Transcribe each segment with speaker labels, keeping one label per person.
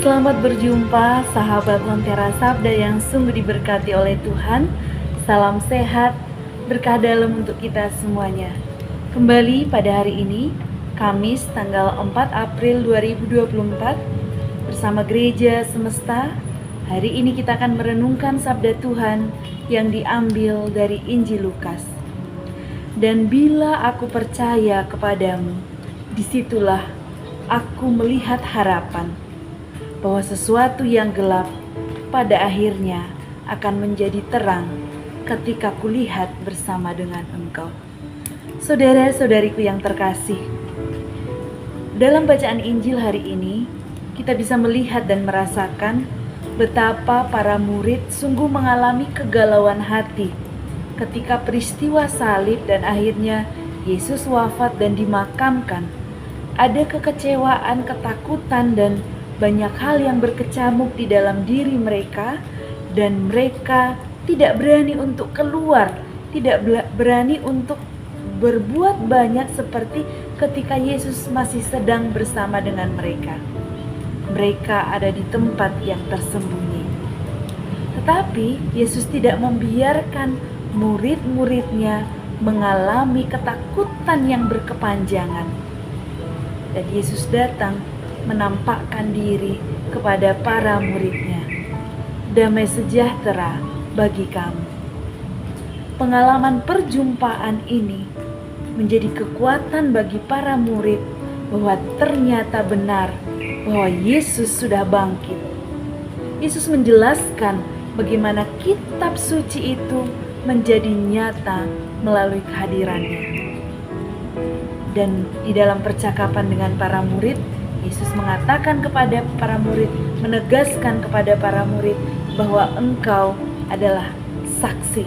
Speaker 1: Selamat berjumpa sahabat Lentera Sabda yang sungguh diberkati oleh Tuhan. Salam sehat, berkah dalam untuk kita semuanya. Kembali pada hari ini, Kamis tanggal 4 April 2024, bersama Gereja Semesta. Hari ini kita akan merenungkan sabda Tuhan yang diambil dari Injil Lukas. Dan bila aku percaya kepadamu, disitulah aku melihat harapan, bahwa sesuatu yang gelap pada akhirnya akan menjadi terang ketika kulihat bersama dengan engkau. Saudara-saudariku yang terkasih, dalam bacaan Injil hari ini, kita bisa melihat dan merasakan betapa para murid sungguh mengalami kegalauan hati ketika peristiwa salib dan akhirnya Yesus wafat dan dimakamkan. Ada kekecewaan, ketakutan, dan banyak hal yang berkecamuk di dalam diri mereka, dan mereka tidak berani untuk keluar, tidak berani untuk berbuat banyak seperti ketika Yesus masih sedang bersama dengan mereka. Mereka ada di tempat yang tersembunyi. Tetapi Yesus tidak membiarkan murid-muridnya mengalami ketakutan yang berkepanjangan. Dan Yesus datang menampakkan diri kepada para muridnya. Damai sejahtera bagi kamu. Pengalaman perjumpaan ini menjadi kekuatan bagi para murid bahwa ternyata benar bahwa Yesus sudah bangkit. Yesus menjelaskan bagaimana kitab suci itu menjadi nyata melalui kehadirannya. Dan di dalam percakapan dengan para murid, Yesus mengatakan kepada para murid, menegaskan kepada para murid bahwa engkau adalah saksi.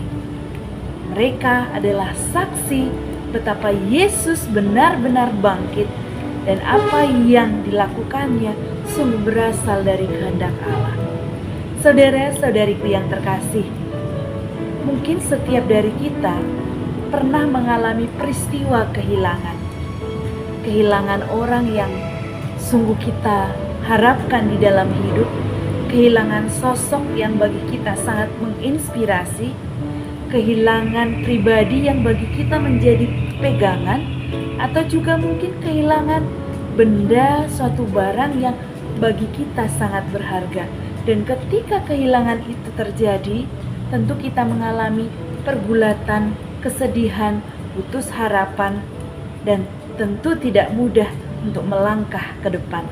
Speaker 1: Mereka adalah saksi betapa Yesus benar-benar bangkit dan apa yang dilakukannya sungguh berasal dari kehendak Allah. Saudara-saudariku yang terkasih, mungkin setiap dari kita pernah mengalami peristiwa kehilangan. Kehilangan orang yang sungguh kita harapkan di dalam hidup, kehilangan sosok yang bagi kita sangat menginspirasi, kehilangan pribadi yang bagi kita menjadi pegangan, atau juga mungkin kehilangan benda, suatu barang yang bagi kita sangat berharga. Dan ketika kehilangan itu terjadi, tentu kita mengalami pergulatan, kesedihan, putus harapan, dan tentu tidak mudah untuk melangkah ke depan.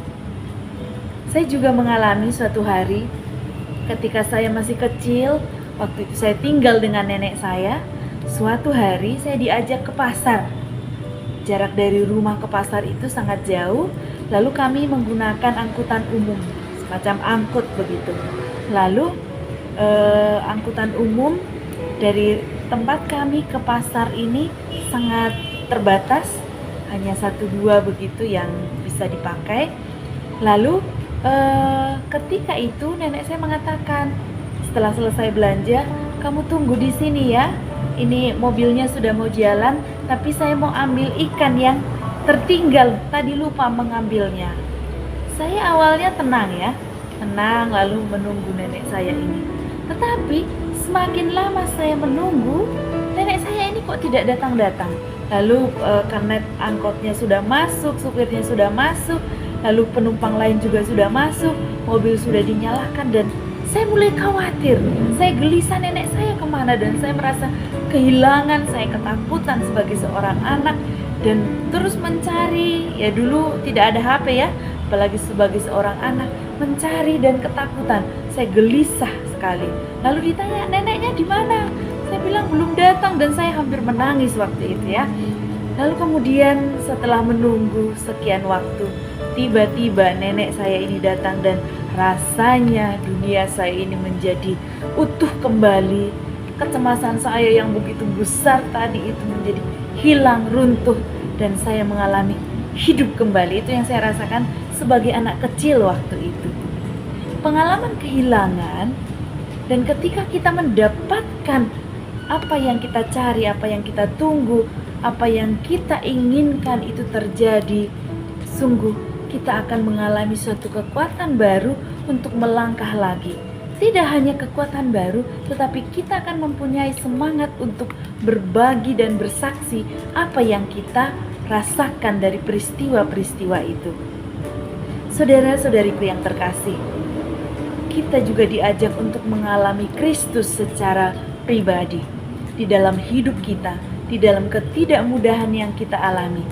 Speaker 1: Saya juga mengalami suatu hari ketika saya masih kecil, waktu itu saya tinggal dengan nenek saya. Suatu hari saya diajak ke pasar. Jarak dari rumah ke pasar itu sangat jauh, lalu kami menggunakan angkutan umum, semacam angkut begitu. Lalu angkutan umum dari tempat kami ke pasar ini sangat terbatas, hanya 1-2 begitu yang bisa dipakai. Lalu ketika itu nenek saya mengatakan, setelah selesai belanja, kamu tunggu di sini ya, ini mobilnya sudah mau jalan, tapi saya mau ambil ikan yang tertinggal, tadi lupa mengambilnya. Saya awalnya tenang ya, tenang lalu menunggu nenek saya ini. Tetapi semakin lama saya menunggu, nenek saya ini kok tidak datang-datang. Lalu karena angkotnya sudah masuk, supirnya sudah masuk, lalu penumpang lain juga sudah masuk, mobil sudah dinyalakan, dan saya mulai khawatir. Saya gelisah, nenek saya kemana, dan saya merasa kehilangan, saya ketakutan sebagai seorang anak, dan terus mencari. Ya dulu tidak ada HP ya, apalagi sebagai seorang anak, mencari dan ketakutan. Saya gelisah sekali. Lalu ditanya, neneknya di mana? Saya bilang belum datang, dan saya hampir menangis waktu itu ya. Lalu kemudian setelah menunggu sekian waktu, tiba-tiba nenek saya ini datang, dan rasanya dunia saya ini menjadi utuh kembali. Kecemasan saya yang begitu besar tadi itu menjadi hilang, runtuh, dan saya mengalami hidup kembali. Itu yang saya rasakan sebagai anak kecil waktu itu. Pengalaman kehilangan, dan ketika kita mendapatkan apa yang kita cari, apa yang kita tunggu, apa yang kita inginkan itu terjadi, sungguh kita akan mengalami suatu kekuatan baru untuk melangkah lagi. Tidak hanya kekuatan baru, tetapi kita akan mempunyai semangat untuk berbagi dan bersaksi apa yang kita rasakan dari peristiwa-peristiwa itu. Saudara-saudariku yang terkasih, kita juga diajak untuk mengalami Kristus secara pribadi di dalam hidup kita, di dalam ketidakmudahan yang kita alami.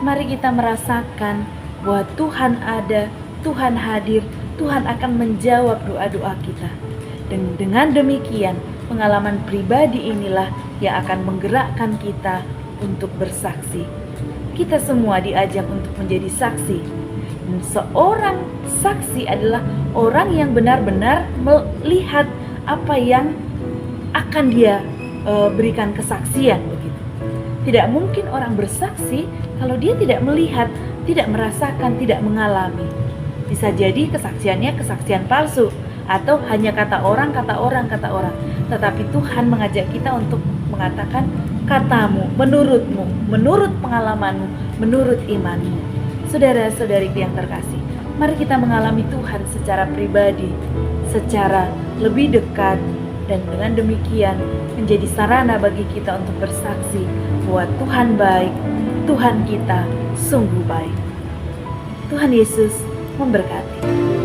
Speaker 1: Mari kita merasakan bahwa Tuhan ada, Tuhan hadir, Tuhan akan menjawab doa-doa kita. Dan dengan demikian, pengalaman pribadi inilah yang akan menggerakkan kita untuk bersaksi. Kita semua diajak untuk menjadi saksi. Dan seorang saksi adalah orang yang benar-benar melihat apa yang akan dia berikan kesaksian begitu. Tidak mungkin orang bersaksi kalau dia tidak melihat, tidak merasakan, tidak mengalami. Bisa jadi kesaksiannya kesaksian palsu atau hanya kata orang. Tetapi Tuhan mengajak kita untuk mengatakan katamu, menurutmu, menurut pengalamanmu, menurut imanmu. Saudara-saudariku yang terkasih, mari kita mengalami Tuhan secara pribadi, secara lebih dekat, dan dengan demikian menjadi sarana bagi kita untuk bersaksi bahwa Tuhan baik, Tuhan kita sungguh baik. Tuhan Yesus memberkati.